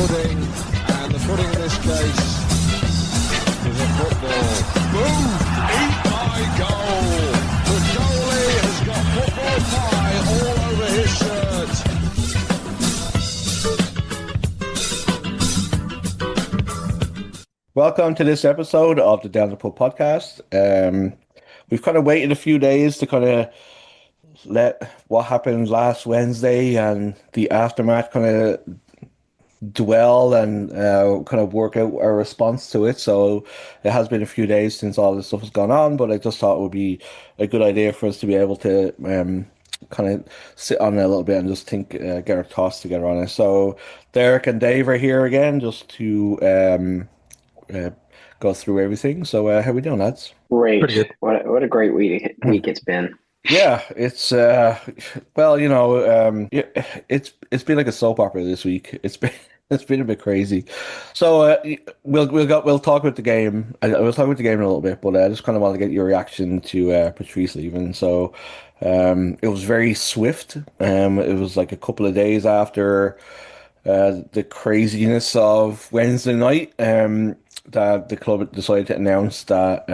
pudding, and the pudding in this case is a football. Boom! Eat my goal! The goalie has got football pie all over his shirt. Welcome to this episode of the Down the Pub podcast. We've kind of waited a few days to kind of let what happened last Wednesday and the aftermath kind of dwell and kind of work out our response to it. So it has been a few days since all this stuff has gone on, but I just thought it would be a good idea for us to be able to kind of sit on it a little bit and just think, get our thoughts together on it. So Derek and Dave are here again just to go through everything. So how we doing, lads? Great. What a great week it's been. Yeah, it's well, it's been like a soap opera this week. It's been a bit crazy. So we'll talk about the game. We'll talk about the game in a little bit, but I just kind of want to get your reaction to Patrice leaving. So it was very swift. It was like a couple of days after the craziness of Wednesday night that the club decided to announce that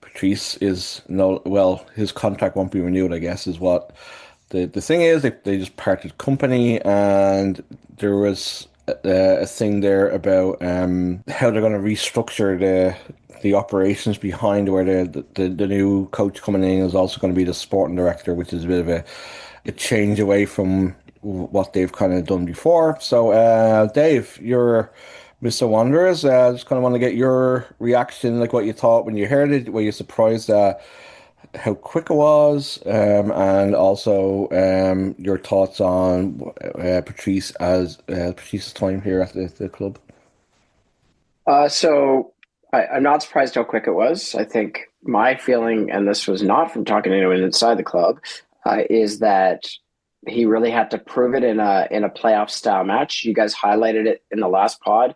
Patrice is his contract won't be renewed, I guess, is what the thing is. They just parted company, and there was a thing there about how they're going to restructure the operations behind where the new coach coming in is also going to be the sporting director, which is a bit of a change away from what they've kind of done before. So Dave, you're Mr. Wanderers. Just kind of want to get your reaction, like what you thought when you heard it. Were you surprised at how quick it was, and also your thoughts on Patrice's time here at the club? So I'm not surprised how quick it was. I think my feeling, and this was not from talking to anyone inside the club, is that he really had to prove it in a playoff style match. You guys highlighted it in the last pod,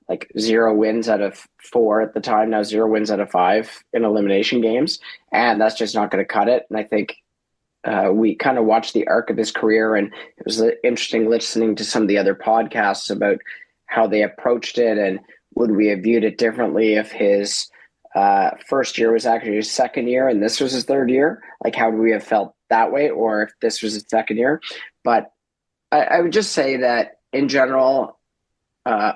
like 0 wins out of 4 at the time. Now 0 wins out of 5 in elimination games, and that's just not going to cut it. And I think we kind of watched the arc of his career, and it was interesting listening to some of the other podcasts about how they approached it, and would we have viewed it differently if his first year was actually his second year and this was his third year? Like, how would we have felt that way, or if this was his second year? But I would just say that in general,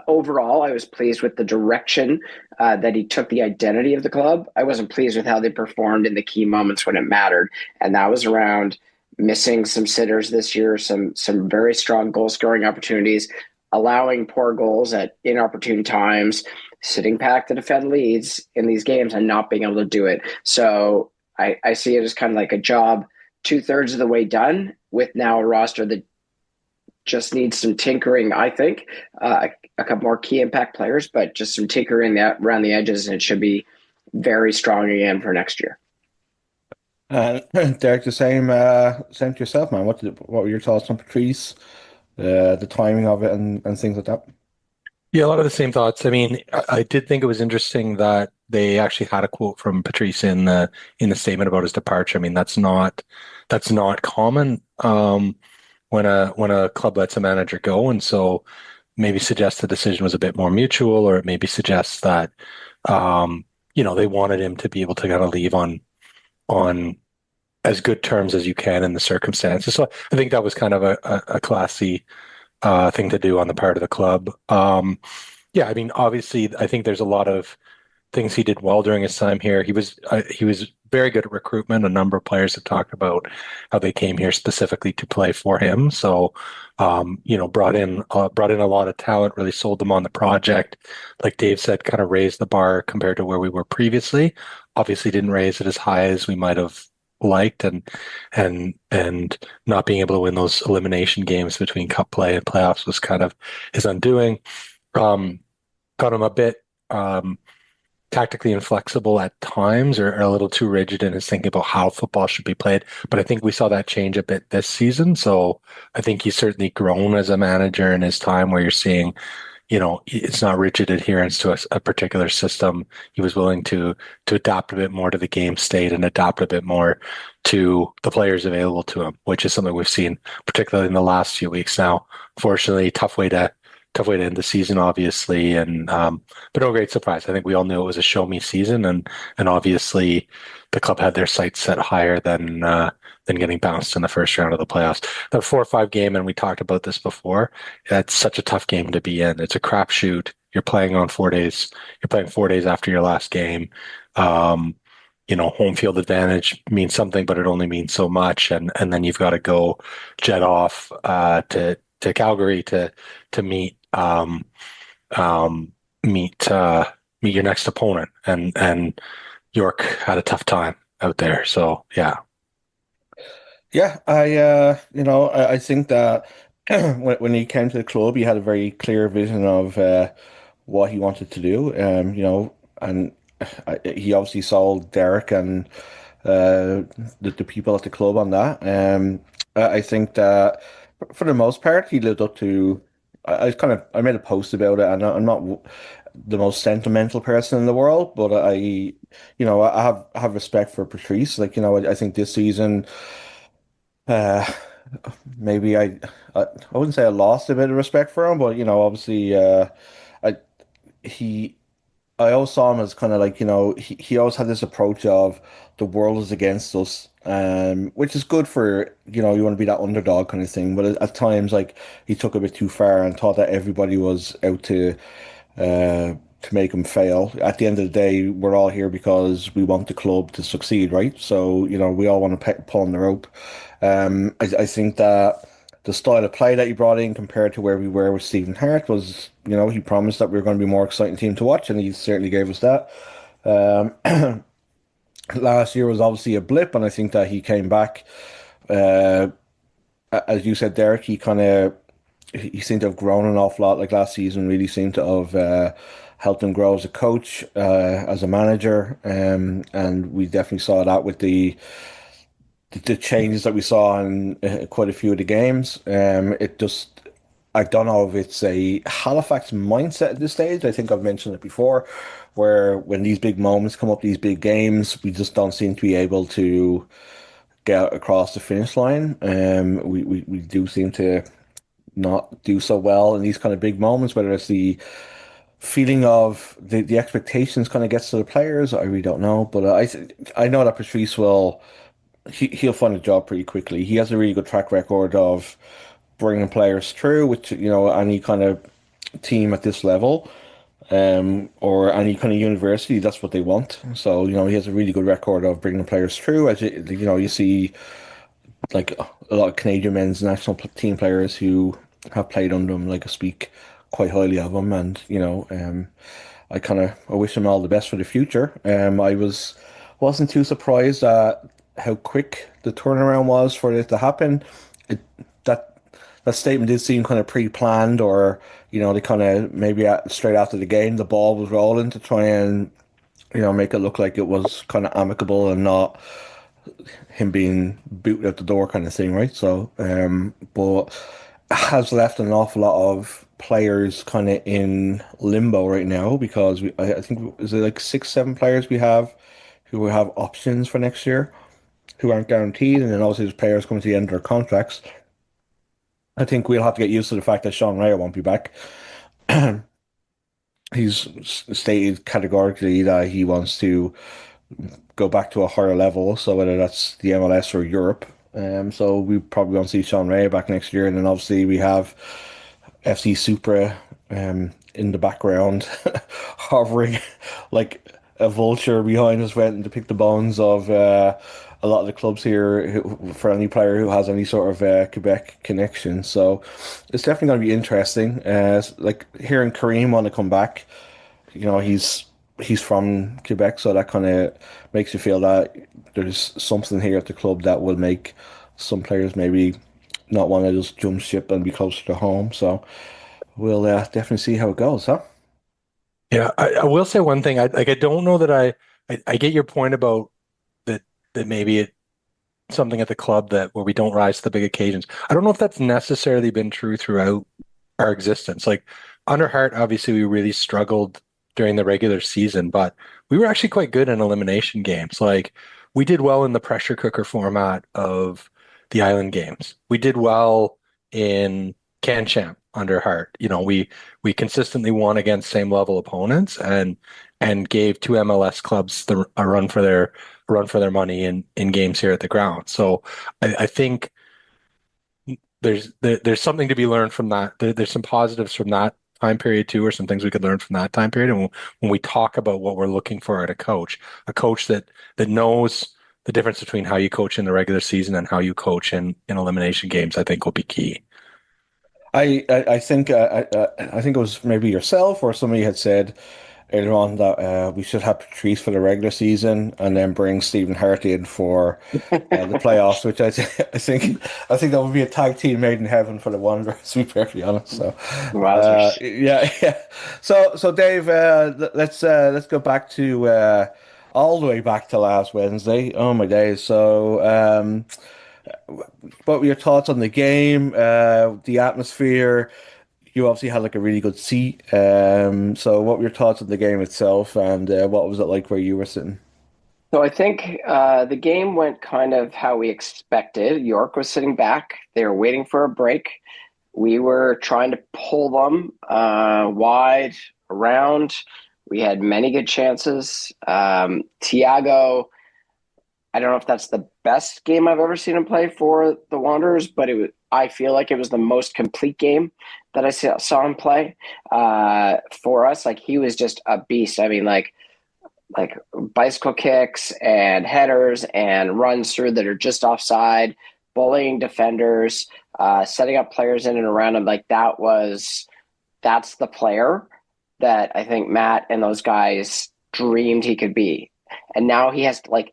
overall, I was pleased with the direction that he took the identity of the club. I wasn't pleased with how they performed in the key moments when it mattered, and that was around missing some sitters this year, some very strong goal scoring opportunities, allowing poor goals at inopportune times, sitting back to defend leads in these games and not being able to do it. So I see it as kind of like a job 2/3 of the way done, with now a roster that just needs some tinkering, I think. A couple more key impact players, but just some tinkering around the edges, and it should be very strong again for next year. Derek, the same to yourself, man. What were your thoughts on Patrice, the timing of it, and things like that? Yeah, a lot of the same thoughts. I mean, I did think it was interesting that they actually had a quote from Patrice in the statement about his departure. I mean, that's not common when a club lets a manager go, and so maybe suggests the decision was a bit more mutual, or it maybe suggests that they wanted him to be able to kind of leave on as good terms as you can in the circumstances. So I think that was kind of a classy thing to do on the part of the club. Yeah, I mean, obviously, I think there's a lot of things he did well during his time here. He was very good at recruitment. A number of players have talked about how they came here specifically to play for him. So, brought in a lot of talent, really sold them on the project. Like Dave said, kind of raised the bar compared to where we were previously. Obviously, didn't raise it as high as we might have liked, and not being able to win those elimination games between cup play and playoffs was kind of his undoing. Got him a bit tactically inflexible at times, or a little too rigid in his thinking about how football should be played. But I think we saw that change a bit this season. So I think he's certainly grown as a manager in his time, where you're seeing, it's not rigid adherence to a particular system. He was willing to adapt a bit more to the game state and adapt a bit more to the players available to him, which is something we've seen particularly in the last few weeks now. Fortunately, tough way to tough way to end the season, obviously, and but no great surprise. I think we all knew it was a show me season, and obviously the club had their sights set higher than getting bounced in the first round of the playoffs. The 4-5 game, and we talked about this before. That's such a tough game to be in. It's a crapshoot. You're playing on 4 days. You're playing 4 days after your last game. Home field advantage means something, but it only means so much, and then you've got to go jet off to Calgary to meet meet your next opponent, and York had a tough time out there. So yeah. Yeah, I think that when he came to the club, he had a very clear vision of what he wanted to do. And he obviously sold Derek and the people at the club on that. I think that for the most part, he lived up to. I made a post about it, and I'm not the most sentimental person in the world, but I have respect for Patrice. Like, I think this season. Uh, Maybe I wouldn't say I lost a bit of respect for him, but obviously, I he I always saw him as kind of like he always had this approach of the world is against us, which is good for you want to be that underdog kind of thing, but at times like he took a bit too far and thought that everybody was out to make him fail. At the end of the day, we're all here because we want the club to succeed, right? So, we all want to pull on the rope. I think that the style of play that he brought in compared to where we were with Stephen Hart was, he promised that we were going to be a more exciting team to watch, and he certainly gave us that. Last year was obviously a blip, and I think that he came back. Uh, as you said, Derek, he seemed to have grown an awful lot. Like last season, really seemed to have helped him grow as a coach, as a manager, and we definitely saw that with the changes that we saw in quite a few of the games. I don't know if it's a Halifax mindset at this stage. I think I've mentioned it before, where when these big moments come up, these big games, we just don't seem to be able to get across the finish line. We do seem to not do so well in these kind of big moments, whether it's the feeling of the expectations kind of gets to the players. I really don't know, but I know that Patrice he'll find a job pretty quickly. He has a really good track record of bringing players through, which any kind of team at this level, or any kind of university, that's what they want. So he has a really good record of bringing players through. As you see, like a lot of Canadian men's national team players who have played under him, like I speak quite highly of him, and I wish him all the best for the future. Wasn't too surprised at how quick the turnaround was for it to happen. It, that that statement did seem kind of pre-planned, or they kind of maybe straight after the game the ball was rolling to try and make it look like it was kind of amicable and not him being booted out the door kind of thing, right? So, but has left an awful lot of players kind of in limbo right now because I think is it like 6, 7 players we have who have options for next year who aren't guaranteed, and then obviously there's players coming to the end of their contracts. I think we'll have to get used to the fact that Sean Ray won't be back. He's stated categorically that he wants to go back to a higher level, so whether that's the MLS or Europe. So we probably won't see Sean Ray back next year, and then obviously we have FC Supra in the background, hovering like a vulture behind us, waiting to pick the bones of a lot of the clubs here for any player who has any sort of Quebec connection. So it's definitely going to be interesting. Like hearing Kareem want to come back, he's from Quebec, so that kind of makes you feel that there's something here at the club that will make some players maybe not want to just jump ship and be closer to home. So we'll definitely see how it goes, huh? Yeah, I will say one thing. I don't know that I get your point about that maybe it's something at the club that where we don't rise to the big occasions. I don't know if that's necessarily been true throughout our existence. Like under Hart, obviously we really struggled during the regular season, but we were actually quite good in elimination games. Like we did well in the pressure cooker format of the island games. We did well in Can Champ. under Hart. We consistently won against same level opponents and gave two MLS clubs a run for their money in games here at the ground. So I think there's something to be learned from that. There's some positives from that time period too, or some things we could learn from that time period. And when we talk about what we're looking for at a coach that knows the difference between how you coach in the regular season and how you coach in elimination games, I think will be key. I think it was maybe yourself or somebody had said earlier on that we should have Patrice for the regular season and then bring Stephen Hart in for the playoffs, which I think that would be a tag team made in heaven for the Wanderers, to be perfectly honest. So, Wowzers. yeah. So Dave, let's go back to all the way back to last Wednesday. Oh my days! So, what were your thoughts on the game? The atmosphere? You obviously had like a really good seat. So what were your thoughts on the game itself, and what was it like where you were sitting? So I think the game went kind of how we expected. York was sitting back. They were waiting for a break. We were trying to pull them wide around. We had many good chances. Thiago, I don't know if that's the best game I've ever seen him play for the Wanderers, but I feel like it was the most complete game that I saw him play for us. Like he was just a beast. I mean, like bicycle kicks and headers and runs through that are just offside, bullying defenders, setting up players in and around him. Like that's the player that I think Matt and those guys dreamed he could be. And now he has to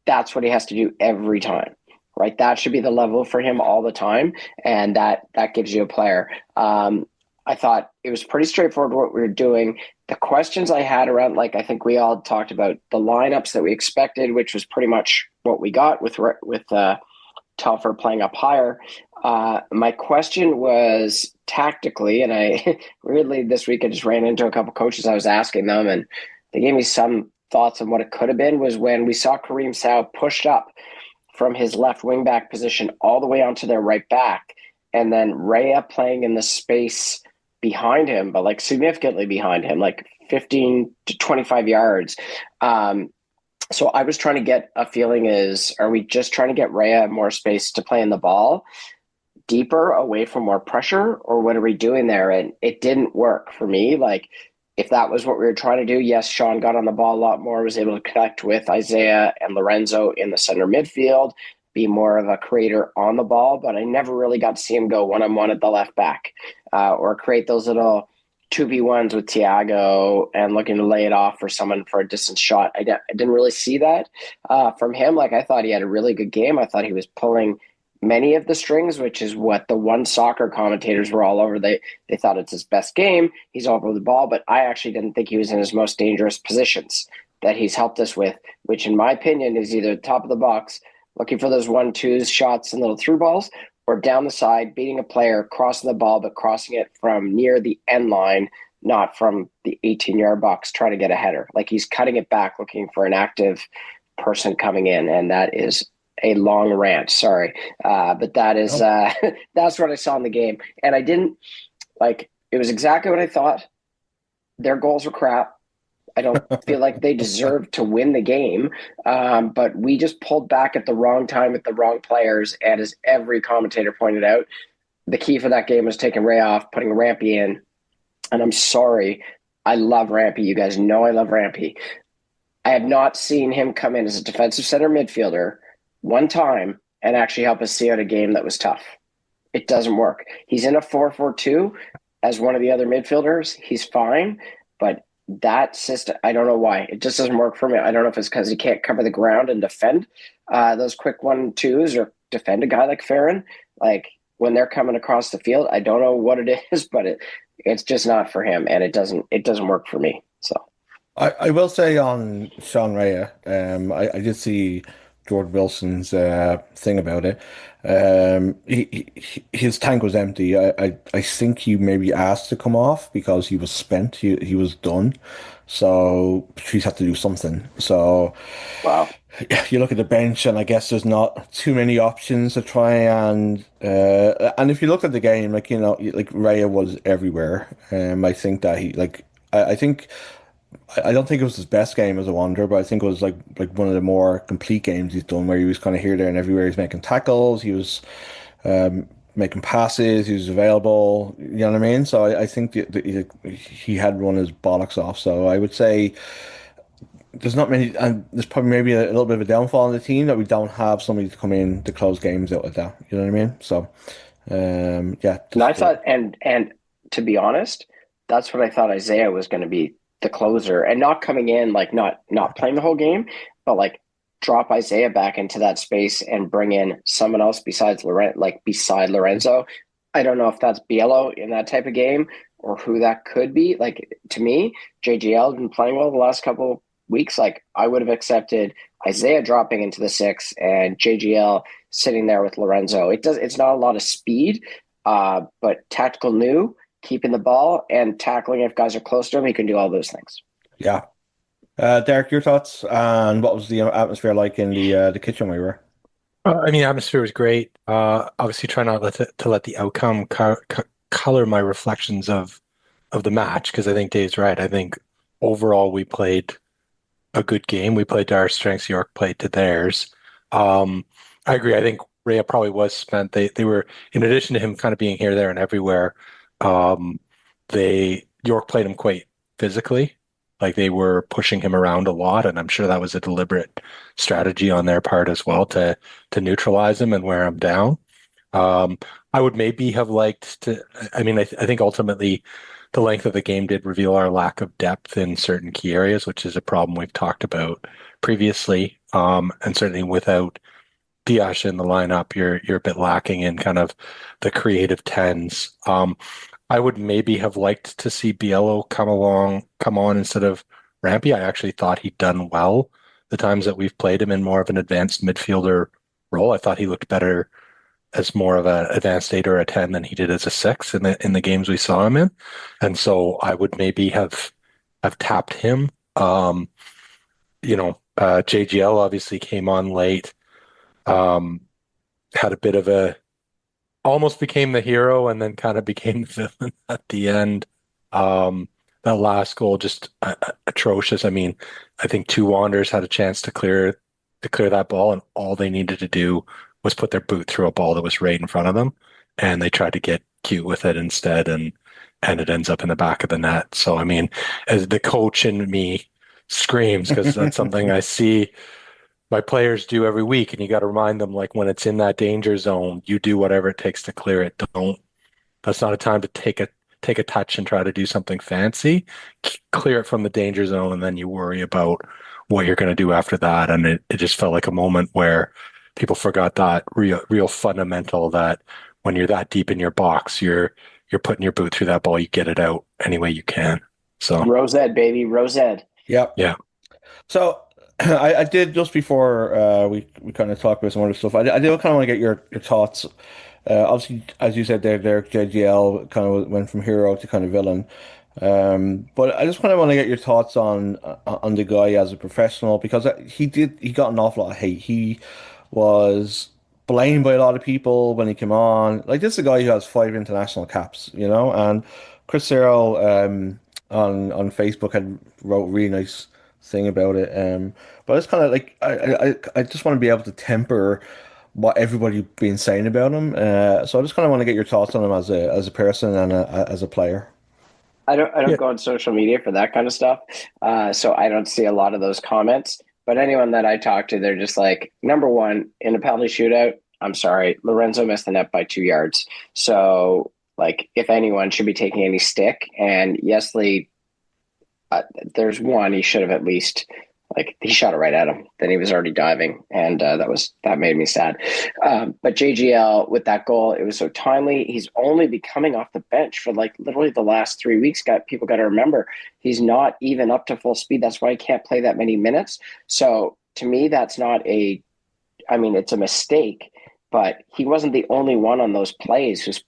that's what he has to do every time, right? That should be the level for him all the time. And that gives you a player. I thought it was pretty straightforward what we were doing. The questions I had around, I think we all talked about the lineups that we expected, which was pretty much what we got with Telfer playing up higher. My question was tactically, and I weirdly this week I just ran into a couple coaches. I was asking them, and they gave me some thoughts on what it could have been. Was when we saw Kareem Sow pushed up from his left wing back position all the way onto their right back, and then Rhea playing in the space behind him, but significantly behind him, 15 to 25 yards. So I was trying to get a feeling are we just trying to get Rhea more space to play in the ball deeper away from more pressure, or what are we doing there? And it didn't work for me. If that was what we were trying to do, yes, Sean got on the ball a lot more, was able to connect with Isaiah and Lorenzo in the center midfield, be more of a creator on the ball, but I never really got to see him go one-on-one at the left back or create those little 2v1s with Thiago and looking to lay it off for someone for a distance shot. I didn't really see that from him. I thought he had a really good game. I thought he was pulling many of the strings, which is what the One Soccer commentators were all over. They thought it's his best game. He's all over the ball, but I actually didn't think he was in his most dangerous positions that he's helped us with, which in my opinion is either top of the box, looking for those 1-2s, shots and little through balls, or down the side, beating a player, crossing the ball, but crossing it from near the end line, not from the 18-yard box, trying to get a header. He's cutting it back, looking for an active person coming in, and that is a long rant. Sorry, but that is that's what I saw in the game, and I didn't it was exactly what I thought. Their goals were crap. I don't feel like they deserved to win the game, but we just pulled back at the wrong time with the wrong players. And as every commentator pointed out, the key for that game was taking Ray off, putting Rampy in. And I'm sorry, I love Rampy. You guys know I love Rampy. I have not seen him come in as a defensive center midfielder one time and actually help us see out a game that was tough. It doesn't work. He's in a 4-4-2 as one of the other midfielders. He's fine, but that system, I don't know why. It just doesn't work for me. I don't know if it's because he can't cover the ground and defend those quick 1-2s or defend a guy like Farron. When they're coming across the field, I don't know what it is, but it's just not for him, and it doesn't work for me. So I will say on Sean Raya, I did see George Wilson's thing about it. His tank was empty. I think he maybe asked to come off because he was spent. He was done. So Patrice had to do something. So wow. you look at the bench, and I guess there's not too many options to try and if you look at the game, like like Raya was everywhere. I think that I think I don't think it was his best game as a Wanderer, but I think it was like one of the more complete games he's done, where he was kind of here, there, and everywhere. He's making tackles, he was making passes, he was available. You know what I mean? So I think he had run his bollocks off. So I would say there's not many, and there's probably maybe a little bit of a downfall in the team that we don't have somebody to come in to close games out like that. You know what I mean? So, yeah. And I Just thought, and to be honest, that's what I thought Isaiah was going to be, the closer, and not coming in like not playing the whole game, but like drop Isaiah back into that space and bring in someone else besides beside Lorenzo. I don't know if that's Biello in that type of game or who that could be. Like, to me, JGL has been playing well the last couple weeks. Like, I would have accepted Isaiah dropping into the six and JGL sitting there with Lorenzo. It's not a lot of speed, but tactical new, keeping the ball and tackling if guys are close to him. He can do all those things. yeah. Derek, your thoughts, and what was the atmosphere like in the kitchen we were? I mean, the atmosphere was great. Obviously, try not to let the outcome color my reflections of the match, because I think Dave's right. I think overall we played a good game. We played to our strengths. York played to theirs. I agree. I think Rhea probably was spent. They were, in addition to him kind of being here, there, and everywhere. York played him quite physically. Like, they were pushing him around a lot, and I'm sure that was a deliberate strategy on their part as well to neutralize him and wear him down. I would maybe have liked to. I mean, I think ultimately the length of the game did reveal our lack of depth in certain key areas, which is a problem we've talked about previously. And certainly without Diash in the lineup, you're a bit lacking in kind of the creative tens. I would maybe have liked to see Biello come on instead of Rampy. I actually thought he'd done well the times that we've played him in more of an advanced midfielder role. I thought he looked better as more of an advanced 8 or a 10 than he did as a 6 in the games we saw him in. And so I would maybe have tapped him. JGL obviously came on late, had a bit of almost became the hero and then kind of became the villain at the end. That last goal, just atrocious. I mean, I think two Wanderers had a chance to clear that ball, and all they needed to do was put their boot through a ball that was right in front of them, and they tried to get cute with it instead, and it ends up in the back of the net. So, I mean, as the coach in me screams, because that's something I see my players do every week, and you got to remind them, like, when it's in that danger zone, you do whatever it takes to clear it. That's not a time to take a touch and try to do something fancy. Clear it from the danger zone, and then you worry about what you're going to do after that. And it just felt like a moment where people forgot that real fundamental, that when you're that deep in your box, you're putting your boot through that ball, you get it out any way you can. So Rosette, baby, Rosette. Yep. Yeah. So I did, just before we kind of talked about some other stuff. I did kind of want to get your thoughts. Obviously, as you said there, JGL kind of went from hero to kind of villain. But I just kind of want to get your thoughts on the guy as a professional, because he got an awful lot of hate. He was blamed by a lot of people when he came on. Like, this is a guy who has 5 international caps, and Chris Cyril on Facebook had wrote a really nice thing about it. But it's kind of like I just want to be able to temper what everybody been saying about him. So I just kind of want to get your thoughts on him as a person and as a player. I don't Yeah. go on social media for that kind of stuff, so I don't see a lot of those comments. But anyone that I talk to, they're just like, number one, in a penalty shootout, I'm sorry, Lorenzo missed the net by 2 yards. So, like, if anyone should be taking any stick, and Yesley, there's one, he should have at least, like, he shot it right at him. Then he was already diving, and that made me sad. But JGL, with that goal, it was so timely. He's only been coming off the bench for like literally the last 3 weeks. People got to remember, he's not even up to full speed. That's why he can't play that many minutes. So to me, that's not it's a mistake, but he wasn't the only one on those plays whose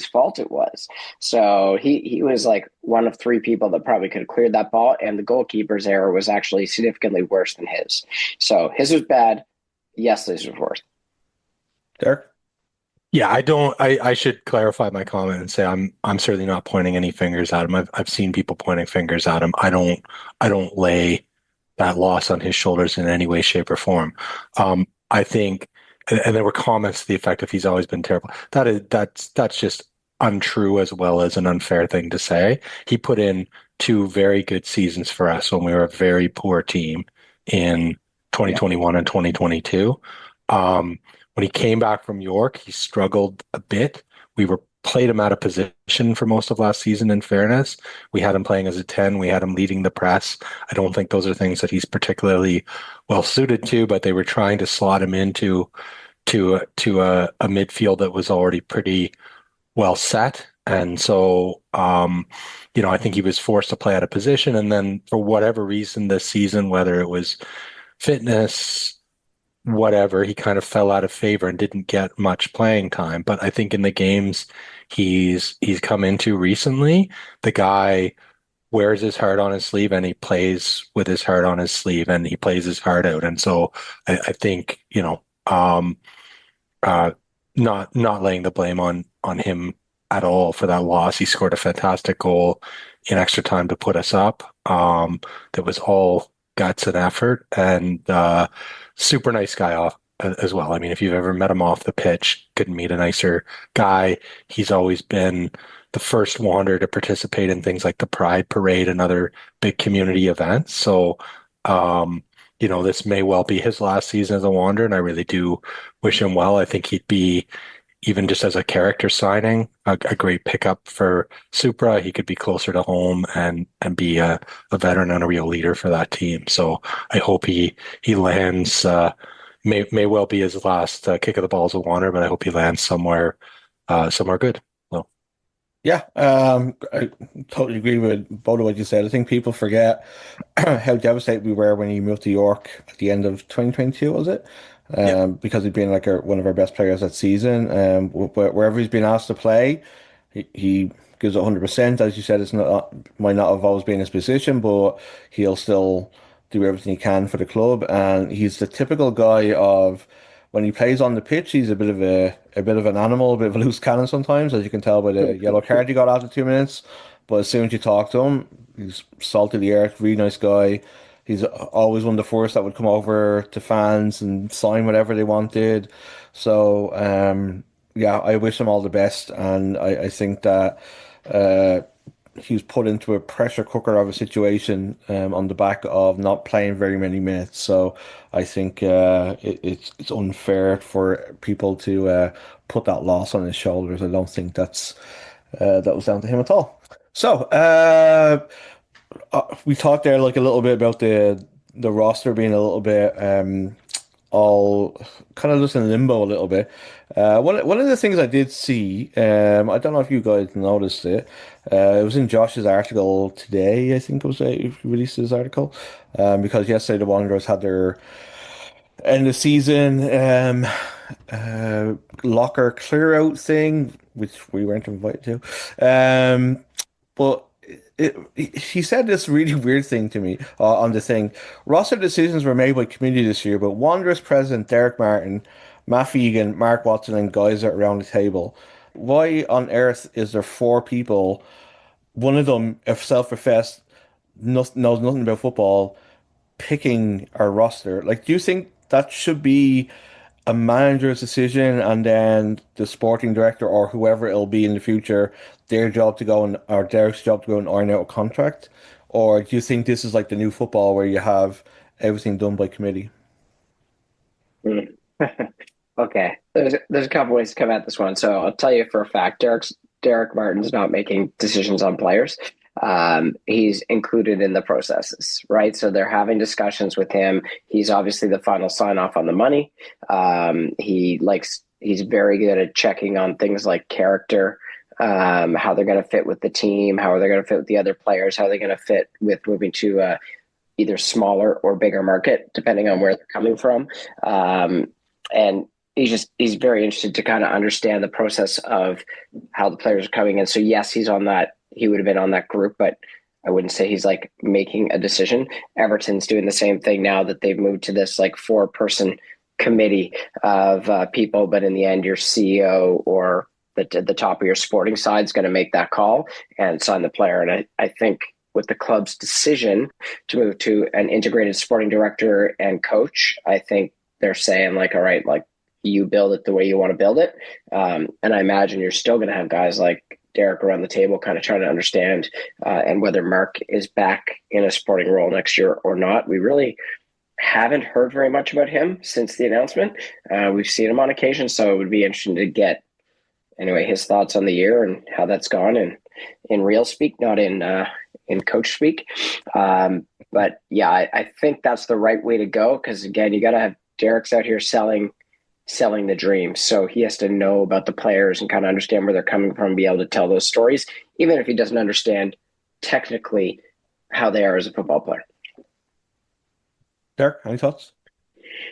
fault it was. So he was like one of three people that probably could have cleared that ball, and the goalkeeper's error was actually significantly worse than his. So his was bad. Yes, this was worse. Derek? Yeah, I should clarify my comment and say I'm certainly not pointing any fingers at him. I've seen people pointing fingers at him. I don't lay that loss on his shoulders in any way, shape, or form. I think, and there were comments to the effect of he's always been terrible. That's just untrue as well as an unfair thing to say. He put in two very good seasons for us when we were a very poor team in 2021 and 2022. When he came back from York, he struggled a bit. We were played him out of position for most of last season, in fairness. We had him playing as a 10. We had him leading the press. I don't think those are things that he's particularly well suited to, but they were trying to slot him into a midfield that was already pretty well set. And so, I think he was forced to play out of position. And then for whatever reason this season, whether it was fitness, whatever, he kind of fell out of favor and didn't get much playing time. But I think in the games he's come into recently, the guy wears his heart on his sleeve and he plays with his heart on his sleeve and he plays his heart out. And so I think, not laying the blame on him at all for that loss. He scored a fantastic goal in extra time to put us up. That was all guts and effort, and super nice guy off as well. I mean, if you've ever met him off the pitch, couldn't meet a nicer guy. He's always been the first Wanderer to participate in things like the Pride Parade and other big community events. So, this may well be his last season as a Wanderer, and I really do wish him well. I think he'd be, even just as a character signing, a great pickup for Supra. He could be closer to home and be a veteran and a real leader for that team. So I hope he lands, may well be his last kick of the ball as a Wanderer, but I hope he lands somewhere good. Well, Yeah, I totally agree with both of what you said. I think people forget how devastated we were when he moved to York at the end of 2022, was it? Because he'd been like one of our best players that season. Wherever he's been asked to play, he gives 100%. As you said, it's not might not have always been his position, but he'll still do everything he can for the club. And he's the typical guy of when he plays on the pitch, he's a bit of an animal, a bit of a loose cannon sometimes, as you can tell by the yellow card he got after 2 minutes. But as soon as you talk to him, he's salt of the earth, really nice guy. He's always one of the first that would come over to fans and sign whatever they wanted. So, yeah, I wish him all the best. And I think that he was put into a pressure cooker of a situation on the back of not playing very many minutes. So I think it's unfair for people to put that loss on his shoulders. I don't think that was down to him at all. So, we talked there like a little bit about the roster being a little bit all kind of just in limbo a little bit. One of the things I did see, I don't know if you guys noticed it. It was in Josh's article today. I think it was he released his article because yesterday the Wanderers had their end of season locker clear out thing, which we weren't invited to. But he said this really weird thing to me on the thing. Roster decisions were made by committee this year, but Wanderers president Derek Martin, Matt Egan, Mark Watson, and guys are around the table. Why on earth is there four people? One of them, if self-professed, knows nothing about football, picking our roster. Like, do you think that should be a manager's decision and then the sporting director or whoever it'll be in the future, their job to go and or Derek's job to go and iron out a contract? Or do you think this is like the new football where you have everything done by committee? Mm. Okay, there's a couple ways to come at this one. So I'll tell you for a fact, Derek Martin's not making decisions on players. He's included in the processes, right? So they're having discussions with him. He's obviously the final sign off on the money. He's very good at checking on things like character, how they're going to fit with the team, how are they going to fit with the other players, how are they going to fit with moving to either smaller or bigger market, depending on where they're coming from. And he's very interested to kind of understand the process of how the players are coming in. So yes, he would have been on that group, but I wouldn't say he's like making a decision. Everton's doing the same thing now that they've moved to this like 4-person committee of people, but in the end, your CEO or the top of your sporting side is going to make that call and sign the player. And I think with the club's decision to move to an integrated sporting director and coach, I think they're saying like, all right, like you build it the way you want to build it. And I imagine you're still going to have guys like Derek around the table kind of trying to understand and whether Mark is back in a sporting role next year or not. We really haven't heard very much about him since the announcement. We've seen him on occasion, so it would be interesting to get anyway his thoughts on the year and how that's gone and in real speak, not in coach speak. But yeah, I think that's the right way to go because again, you got to have Derek's out here selling the dream. So he has to know about the players and kind of understand where they're coming from, be able to tell those stories, even if he doesn't understand technically how they are as a football player. Derek, any thoughts?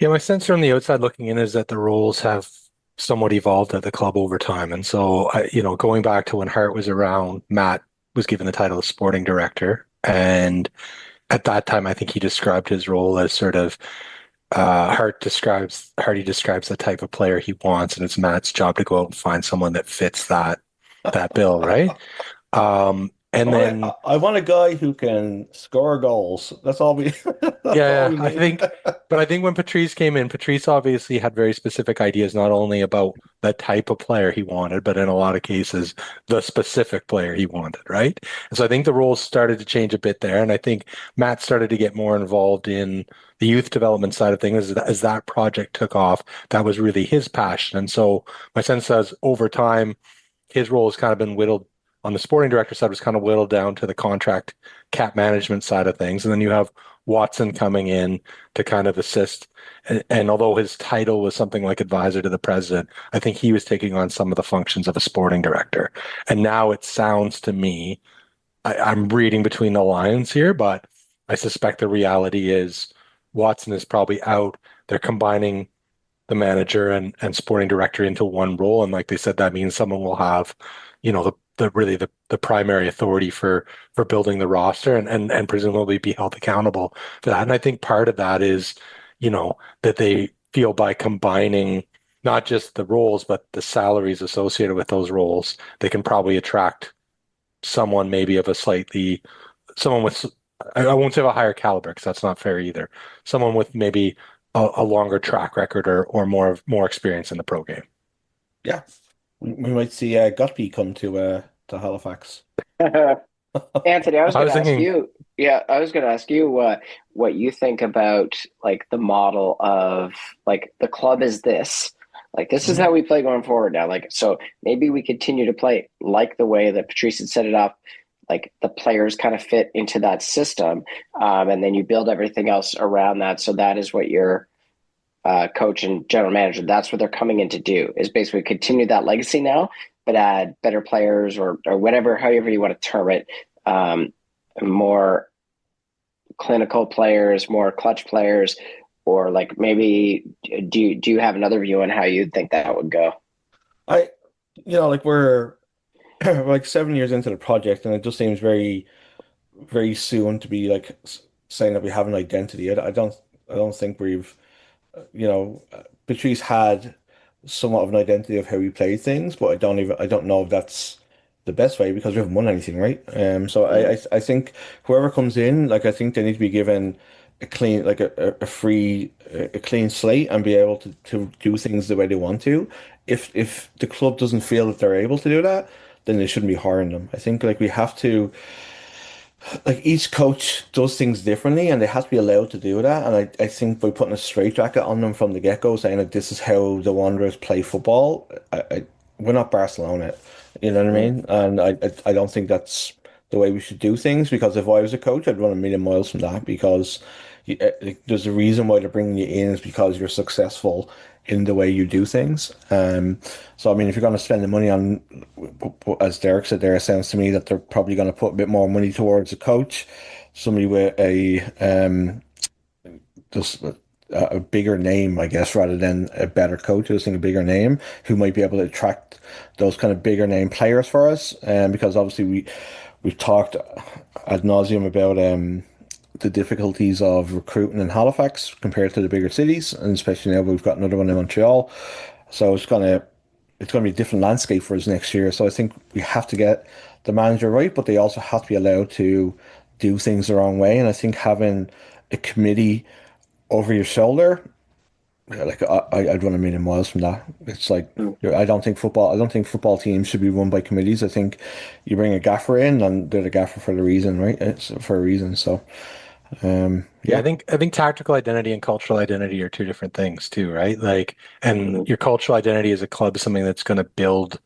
Yeah, my sense from the outside looking in is that the roles have somewhat evolved at the club over time. And so, going back to when Hart was around, Matt was given the title of sporting director. And at that time, I think he described his role as sort of Hardy describes the type of player he wants, and it's Matt's job to go out and find someone that fits that bill, right? I want a guy who can score goals. That's all we. Yeah, I think when Patrice came in, Patrice obviously had very specific ideas, not only about the type of player he wanted, but in a lot of cases, the specific player he wanted, right? And so I think the roles started to change a bit there, and I think Matt started to get more involved in the youth development side of things as that project took off. That was really his passion, and so my sense is over time, his role has kind of been whittled on the sporting director side was kind of whittled down to the contract cap management side of things. And then you have Watson coming in to kind of assist. And although his title was something like advisor to the president, I think he was taking on some of the functions of a sporting director. And now it sounds to me, I'm reading between the lines here, but I suspect the reality is Watson is probably out. They're combining the manager and sporting director into one role. And like they said, that means someone will have, the primary authority for building the roster and presumably be held accountable for that. And I think part of that is, that they feel by combining not just the roles, but the salaries associated with those roles, they can probably attract someone maybe of someone with, I won't say of a higher caliber because that's not fair either. Someone with maybe a longer track record or more experience in the pro game. Yeah. We might see Guthrie come to Halifax. Anthony, I was going to ask thinking, you. Yeah, I was going to ask you what you think about like the model of like the club is this. Like this is how we play going forward now. Like so, maybe we continue to play like the way that Patrice had set it up. Like the players kind of fit into that system, and then you build everything else around that. So that is what your coach and general manager, that's what they're coming in to do, is basically continue that legacy now, but add better players or whatever, however you want to term it, more clinical players, more clutch players, or like maybe do you have another view on how you think that would go? Like we're like 7 years into the project, and it just seems very, very soon to be like saying that we have an identity. I don't think we've Patrice had somewhat of an identity of how we played things, but I don't know if that's the best way because we haven't won anything, right? So I think whoever comes in, like I think they need to be given a clean, like a clean slate and be able to do things the way they want to. If the club doesn't feel that they're able to do that, then they shouldn't be hiring them. I think like we have to. Like each coach does things differently and they have to be allowed to do that. And I think by putting a straitjacket on them from the get-go, saying that this is how the Wanderers play football, we're not Barcelona. You know what I mean? And I don't think that's the way we should do things because if I was a coach, I'd run a million miles from that because there's a reason why they're bringing you in is because you're successful in the way you do things. So I mean, if you're going to spend the money on, as Derek said there, it sounds to me that they're probably going to put a bit more money towards a coach, somebody with a just a bigger name, I guess, rather than a better coach. I just think a bigger name who might be able to attract those kind of bigger name players for us. Because obviously we've talked ad nauseum about the difficulties of recruiting in Halifax compared to the bigger cities, and especially now we've got another one in Montreal. So it's gonna be a different landscape for us next year. So I think we have to get the manager right, but they also have to be allowed to do things the wrong way. And I think having a committee over your shoulder, like I'd run a million miles from that. It's like I don't think football teams should be run by committees. I think you bring a gaffer in, and they're the gaffer for the reason, right? It's for a reason. So Yeah, yeah, I think tactical identity and cultural identity are two different things too, right? Like, and your cultural identity as a club is something that's going to build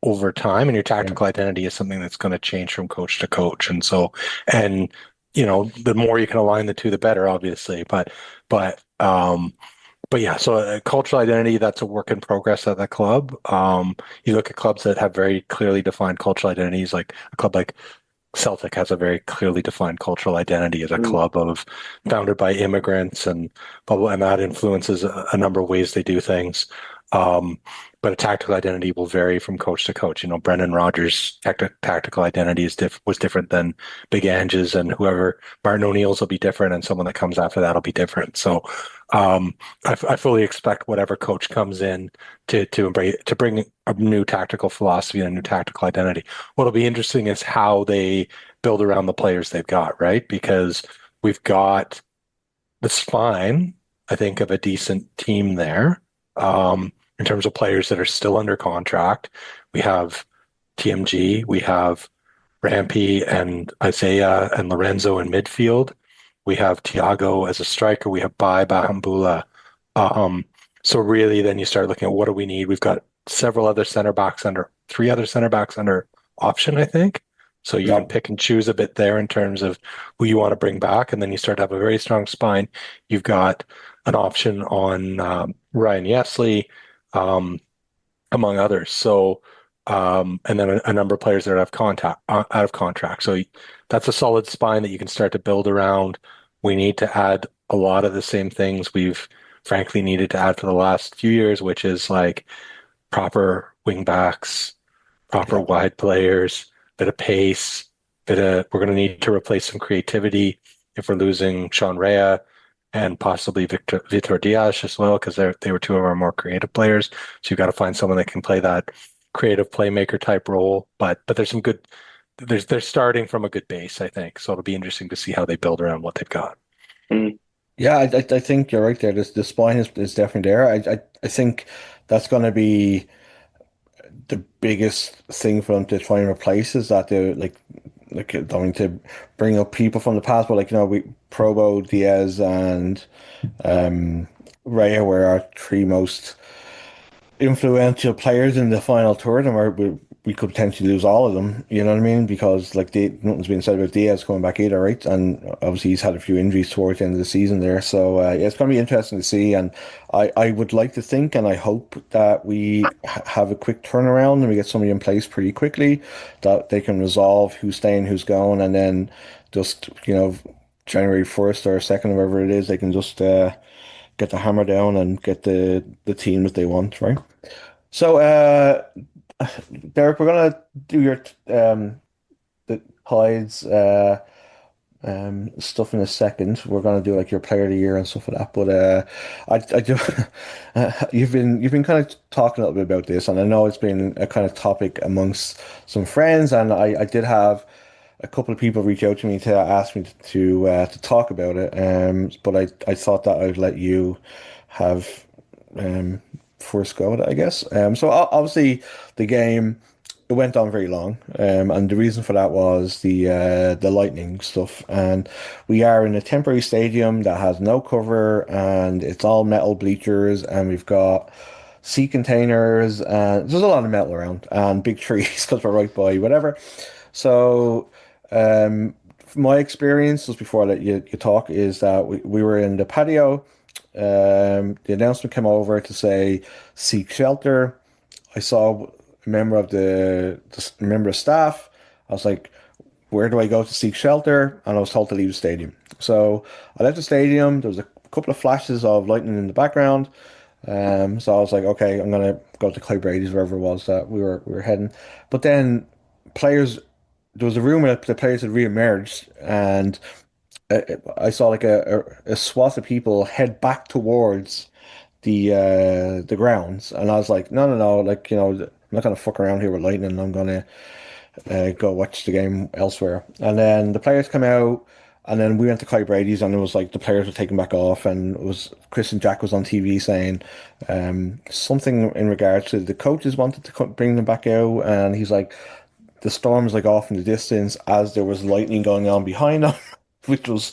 over time, and your yeah, tactical identity is something that's going to change from coach to coach. And so, and the more you can align the two, the better, obviously. But yeah, so cultural identity, that's a work in progress at the club. You look at clubs that have very clearly defined cultural identities, like a club like Celtic has a very clearly defined cultural identity as a Mm. club of founded by immigrants and blah, blah, and that influences a number of ways they do things. Um, but a tactical identity will vary from coach to coach. Brendan Rodgers' tactical identity was different than Big Ange's, and whoever Martin O'Neill's will be different, and someone that comes after that will be different. So I fully expect whatever coach comes in to bring a new tactical philosophy and a new tactical identity. What'll be interesting is how they build around the players they've got, right? Because we've got the spine, I think, of a decent team there. In terms of players that are still under contract, we have TMG, we have Rampy and Isaiah and Lorenzo in midfield. We have Thiago as a striker. We have Bai Bahambula. Um, so really, then you start looking at what do we need? We've got three other center backs under option, I think. So you yeah, can pick and choose a bit there in terms of who you want to bring back, and then you start to have a very strong spine. You've got an option on Ryan Yesley, um, among others. So, and then a number of players that are out of contract. So that's a solid spine that you can start to build around. We need to add a lot of the same things we've frankly needed to add for the last few years, which is like proper wing backs, proper yeah. wide players, bit of pace, we're going to need to replace some creativity if we're losing Sean Rea and possibly Vitor Diaz as well, because they were two of our more creative players. So you've got to find someone that can play that creative playmaker type role. But there's some good. They're starting from a good base, I think. So it'll be interesting to see how they build around what they've got. Mm. Yeah, I think you're right there. The spine is definitely there. I think that's going to be the biggest thing for them to try and replace is that they're like going to bring up people from the past, but we Probo, Diaz, and Raya were our three most influential players in the final third, and we could potentially lose all of them. You know what I mean? Because nothing's been said about Diaz coming back either, right? And obviously he's had a few injuries towards the end of the season there. So yeah, it's going to be interesting to see. And I would like to think, and I hope that we have a quick turnaround and we get somebody in place pretty quickly that they can resolve who's staying, who's going, and then just January 1st or 2nd, whatever it is, they can just get the hammer down and get the team that they want, right? So, Derek, we're gonna do your the Tides stuff in a second. We're gonna do like your player of the year and stuff like that. But I do you've been kind of talking a little bit about this, and I know it's been a kind of topic amongst some friends, and I did have a couple of people reach out to me to ask me to talk about it. But I thought that I'd let you have um first go at it, I guess. So obviously the game it went on very long, and the reason for that was the lightning stuff. And we are in a temporary stadium that has no cover, and it's all metal bleachers, and we've got sea containers, and there's a lot of metal around, and big trees because we're right by whatever. So, from my experience, just before I let you talk, is that we were in the patio. The announcement came over to say seek shelter. I saw a member of the member of staff. I was like, where do I go to seek shelter? And I was told to leave the stadium. So I left the stadium. There was a couple of flashes of lightning in the background. So I was like, okay, I'm gonna go to Clyde Brady's, wherever it was that we were heading. But then players, there was a rumor that the players had reemerged, and I saw like a swath of people head back towards the grounds, and I was like, no, no, no, like, I'm not gonna fuck around here with lightning. I'm gonna go watch the game elsewhere. And then the players come out, and then we went to Kai Brady's, and it was like the players were taken back off, and it was Chris and Jack was on TV saying something in regards to the coaches wanted to bring them back out, and he's like, the storm was like off in the distance as there was lightning going on behind them, which was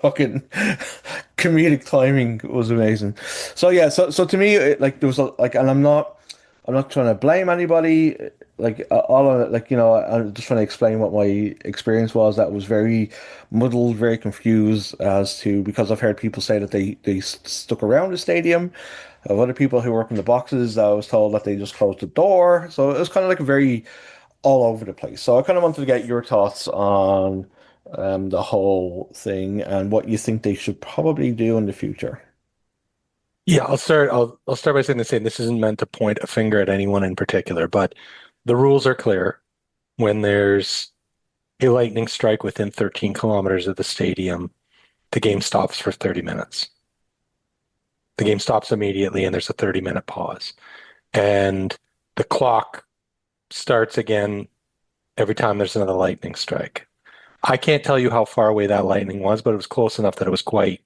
fucking comedic timing. It was amazing. So yeah, so to me, like there was like, and I'm not trying to blame anybody. Like all of it, like I'm just trying to explain what my experience was. That was very muddled, very confused as to, because I've heard people say that they stuck around the stadium. Of other people who work in the boxes, I was told that they just closed the door. So it was kind of like a very all over the place. So I kind of wanted to get your thoughts on the whole thing and what you think they should probably do in the future. Yeah, I'll start by saying the same. This isn't meant to point a finger at anyone in particular, but the rules are clear. When there's a lightning strike within 13 kilometers of the stadium, the game stops for 30 minutes. The game stops immediately, and there's a 30-minute pause. And the clock starts again every time there's another lightning strike. I can't tell you how far away that lightning was, but it was close enough that it was quite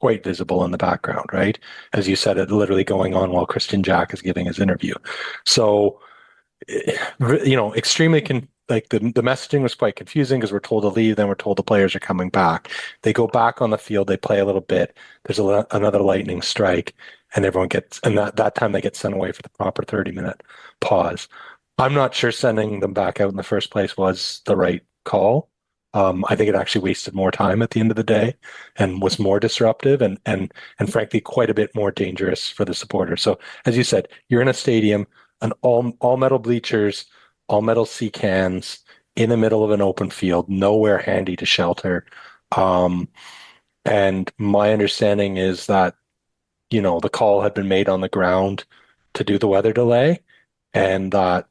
visible in the background, right? As you said, it literally going on while Christian Jack is giving his interview. So, extremely like the messaging was quite confusing because we're told to leave, then we're told the players are coming back. They go back on the field, they play a little bit. There's another lightning strike, and that time they get sent away for the proper 30-minute pause. I'm not sure sending them back out in the first place was the right call. I think it actually wasted more time at the end of the day and was more disruptive and frankly quite a bit more dangerous for the supporters. So as you said, you're in a stadium, an all metal bleachers, all metal sea cans in the middle of an open field, nowhere handy to shelter. And my understanding is that the call had been made on the ground to do the weather delay, and that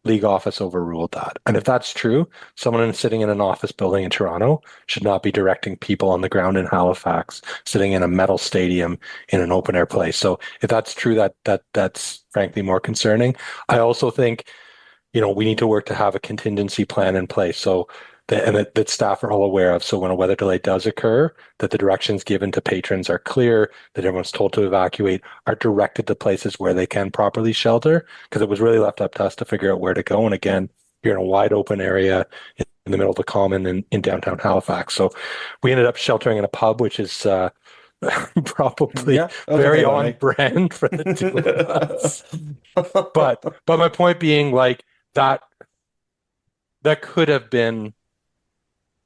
league office overruled that. And if that's true, someone sitting in an office building in Toronto should not be directing people on the ground in Halifax, sitting in a metal stadium in an open air place. So if that's true, that's frankly more concerning. I also think, we need to work to have a contingency plan in place. So that staff are all aware of. So when a weather delay does occur, that the directions given to patrons are clear, that everyone's told to evacuate, are directed to places where they can properly shelter, because it was really left up to us to figure out where to go. And again, you're in a wide open area in the middle of the common in downtown Halifax. So we ended up sheltering in a pub, which is probably very on brand for the two of us. But my point being, like, that could have been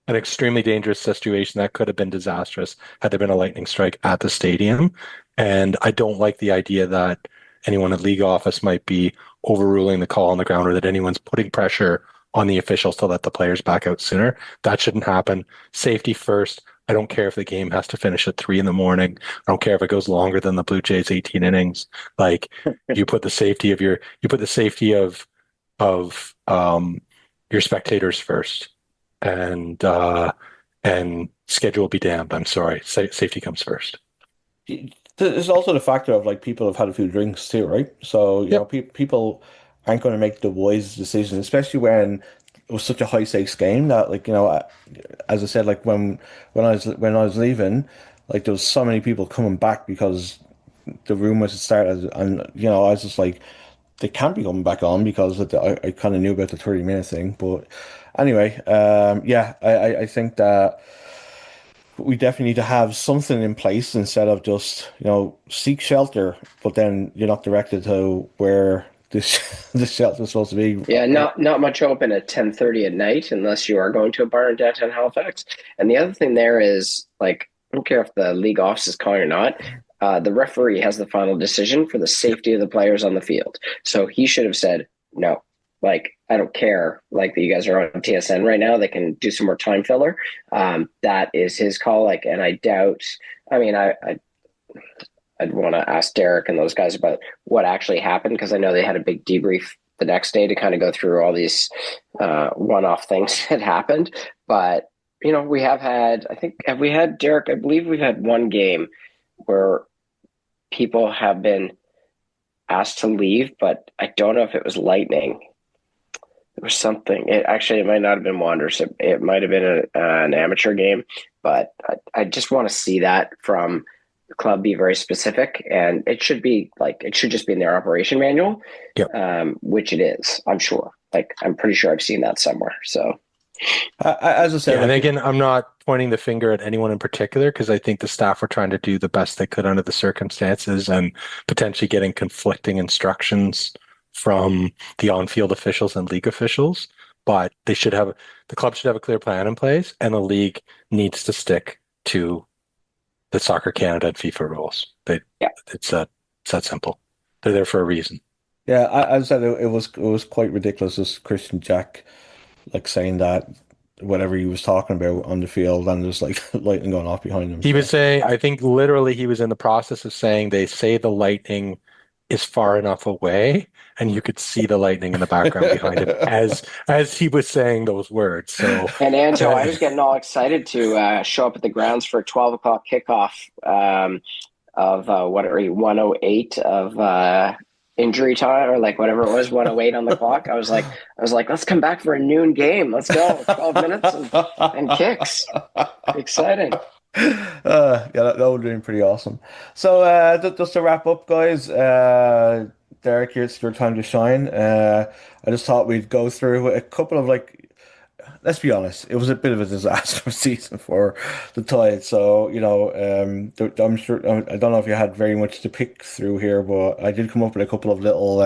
an extremely dangerous situation that could have been disastrous had there been a lightning strike at the stadium. And I don't like the idea that anyone in league office might be overruling the call on the ground, or that anyone's putting pressure on the officials to let the players back out sooner. That shouldn't happen. Safety first. I don't care if the game has to finish at 3 a.m. I don't care if it goes longer than the Blue Jays 18 innings. Like, you put the safety of your spectators first. And schedule be damned. I'm sorry. Safety comes first. There's also the factor of, like, people have had a few drinks too, right? So people aren't going to make the wise decision, especially when it was such a high stakes game that, like, as I said, like when I was leaving, like, there was so many people coming back because the rumors had started, and I was just like, they can't be coming back on because I kind of knew about the 30-minute thing. But anyway, I think that we definitely need to have something in place instead of just, seek shelter, but then you're not directed to where this shelter is supposed to be. Yeah, not much open at 10:30 at night unless you are going to a bar in downtown Halifax. And the other thing there is, like, I don't care if the league office is calling or not. The referee has the final decision for the safety of the players on the field. So he should have said no. like, I don't care, like, that you guys are on TSN right now. They can do some more time filler. That is his call. Like, and I doubt. I mean, I'd want to ask Derek and those guys about what actually happened, because I know they had a big debrief the next day to kind of go through all these one-off things that happened. But we have had. I think, have we had, Derek? I believe we've had one game where people have been asked to leave, but I don't know if it was Lightning. There was something. It might not have been Wanderers. It might have been an amateur game, but I just want to see that from the club be very specific, and it should just be in their operation manual, which it is. I'm sure. Like, I'm pretty sure I've seen that somewhere. So, as I said, and again, I'm not pointing the finger at anyone in particular, because I think the staff were trying to do the best they could under the circumstances, and potentially getting conflicting instructions from the on-field officials and league officials. But the club should have a clear plan in place, and the league needs to stick to the Soccer Canada and FIFA rules. It's that simple. They're there for a reason. Yeah, as I said, it was quite ridiculous. This Christian Jack, like, saying that whatever he was talking about on the field, and there's like lightning going off behind him. He was saying, I think literally he was in the process of saying, they say the lightning is far enough away, and you could see the lightning in the background behind him as he was saying those words. So, and Anto, I was getting all excited to show up at the grounds for a 12 o'clock kickoff of 108 of injury time, or like whatever it was, 108 on the clock. I was like, let's come back for a noon game. Let's go. 12 minutes and kicks. Exciting. Yeah, that would have been pretty awesome. So, just to wrap up, guys, Derek, it's your time to shine. I just thought we'd go through a couple of, like, let's be honest, it was a bit of a disaster season for the Tide. So, I'm sure, I don't know if you had very much to pick through here, but I did come up with a couple of little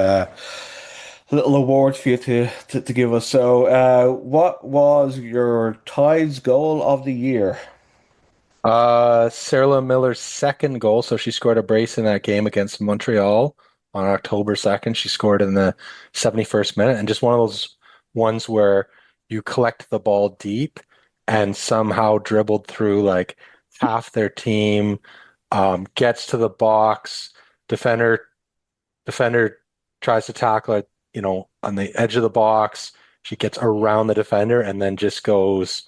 awards for you to give us. So, what was your Tide's goal of the year? Sarah Miller's second goal. So she scored a brace in that game against Montreal on October 2nd. She scored in the 71st minute, and just one of those ones where you collect the ball deep and somehow dribbled through like half their team, gets to the box, defender tries to tackle it, on the edge of the box. She gets around the defender and then just goes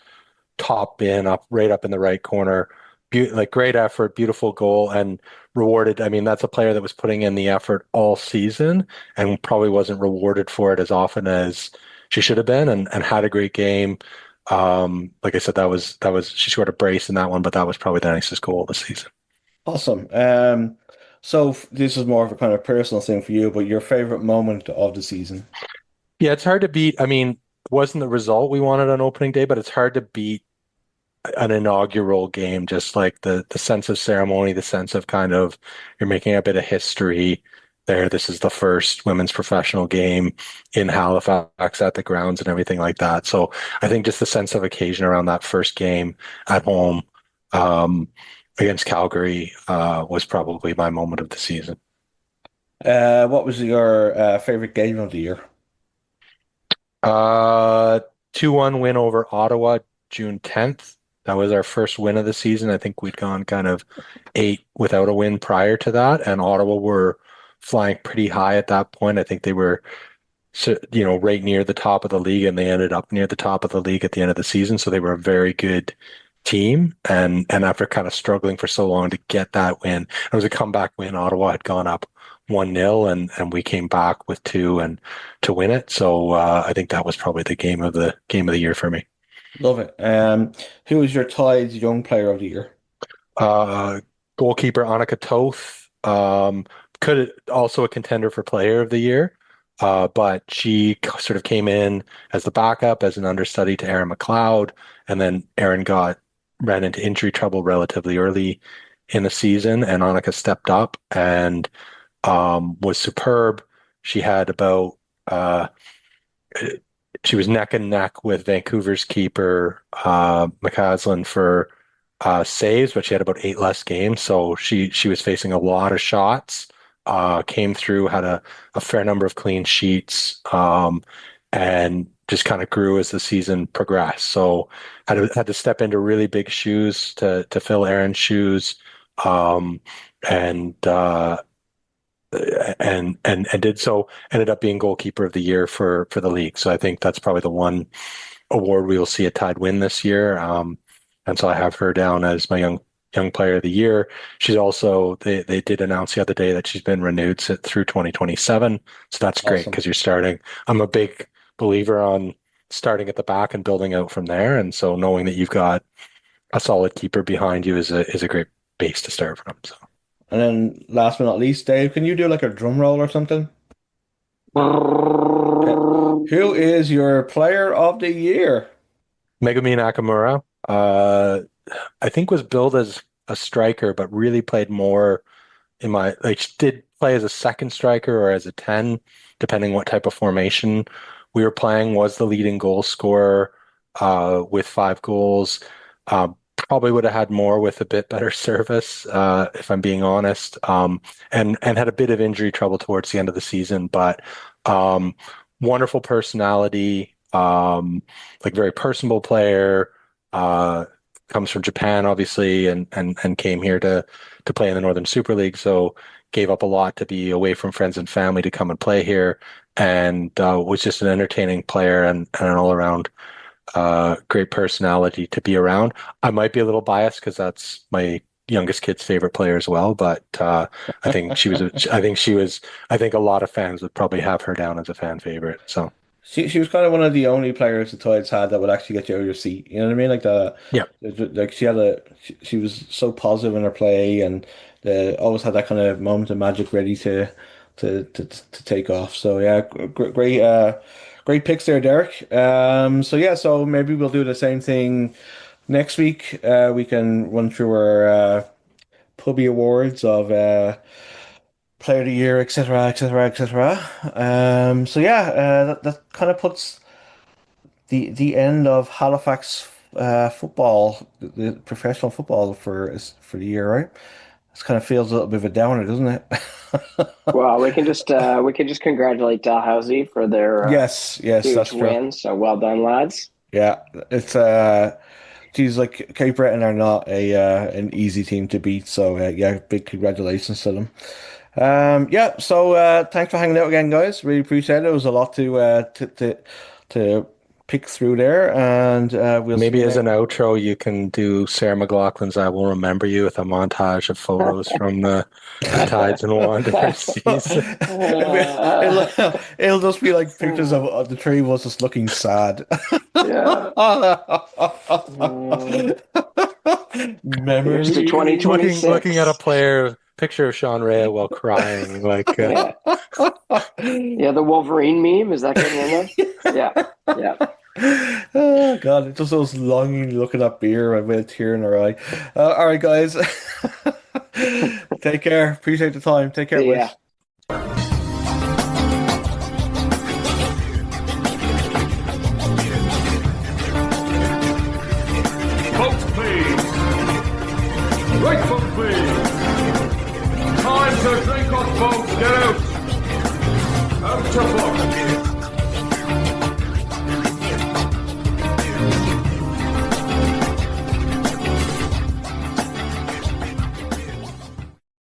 top bin, right up in the right corner. Great effort, beautiful goal, and rewarded. I mean, that's a player that was putting in the effort all season and probably wasn't rewarded for it as often as she should have been, and had a great game. Like I said, that was she scored a brace in that one, but that was probably the nicest goal of the season. Awesome. So this is more of a kind of personal thing for you, but your favorite moment of the season? Yeah, it's hard to beat. I mean, it wasn't the result we wanted on opening day, but it's hard to beat an inaugural game. Just like the sense of ceremony, the sense of kind of, you're making a bit of history there. This is the first women's professional game in Halifax at the grounds and everything like that. So I think just the sense of occasion around that first game at home against Calgary was probably my moment of the season. What was your favorite game of the year? 2-1 win over Ottawa, June 10th. That was our first win of the season. I think we'd gone kind of 8 without a win prior to that, and Ottawa were flying pretty high at that point. I think they were, right near the top of the league, and they ended up near the top of the league at the end of the season. So they were a very good team, and after kind of struggling for so long to get that win, it was a comeback win. Ottawa had gone up 1-0, and we came back with 2 and to win it. So I think that was probably the game of the year for me. Love it. Who was your Tide's young player of the year? Goalkeeper Annika Toth. Could also a contender for player of the year, but she sort of came in as the backup, as an understudy to Erin McLeod, and then Erin ran into injury trouble relatively early in the season, and Annika stepped up and was superb. She had she was neck and neck with Vancouver's keeper McCaslin for saves, but she had about 8 less games, so she was facing a lot of shots. Came through, had a fair number of clean sheets, and just kind of grew as the season progressed. So had to step into really big shoes to fill Aaron's shoes, and did so. Ended up being goalkeeper of the year for the league. So I think that's probably the one award we will see a Tide win this year. And so I have her down as my young player of the year. She's also they did announce the other day that she's been renewed through 2027. So that's great because you're starting. I'm a big believer on starting at the back and building out from there. And so knowing that you've got a solid keeper behind you is a great base to start from. So. And then last but not least, Dave, can you do like a drum roll or something? Okay. Who is your player of the year? Megumi Nakamura. I think was billed as a striker, but really played more she did play as a second striker or as a 10, depending what type of formation we were playing, was the leading goal scorer with 5 goals. Probably would have had more with a bit better service, if I'm being honest, and had a bit of injury trouble towards the end of the season, but wonderful personality, very personable player, comes from Japan, obviously, and came here to play in the Northern Super League, so gave up a lot to be away from friends and family to come and play here, and was just an entertaining player and an all-around great personality to be around. I might be a little biased because that's my youngest kid's favorite player as well, but I think I think a lot of fans would probably have her down as a fan favorite. So she was kind of one of the only players the Tides had that would actually get you out of your seat. You know what I mean? Like she was so positive in her play, and always had that kind of moment of magic ready to take off. So yeah, great picks there, Derek. So maybe we'll do the same thing next week. We can run through our Pubby Awards of Player of the Year, etc., etc., etc. That kind of puts the end of Halifax football, the professional football for the year, right? This kind of feels a little bit of a downer, doesn't it? Well, we can just congratulate Dalhousie for their yes, huge that's true. win. So well done, lads. Yeah, it's geez, like Cape Breton are not an easy team to beat. So big congratulations to them. Thanks for hanging out again, guys. Really appreciate it. It was a lot to pick through there, and we'll maybe as an outro, you can do Sarah McLachlan's "I Will Remember You" with a montage of photos from the Tides and Wanderers season. It'll just be like pictures of the three of us just looking sad. Yeah. Memories. Here's to 2026. Looking at a player. Picture of Sean Rea while crying, Yeah, the Wolverine meme, is that good one? Yeah. Oh God, it's just those longing looking at beer with a tear in her eye. All right, guys. Take care. Appreciate the time. Take care, boys. Vote, please. Right vote, please. Time to drink us, folks. Get out. Out to vote.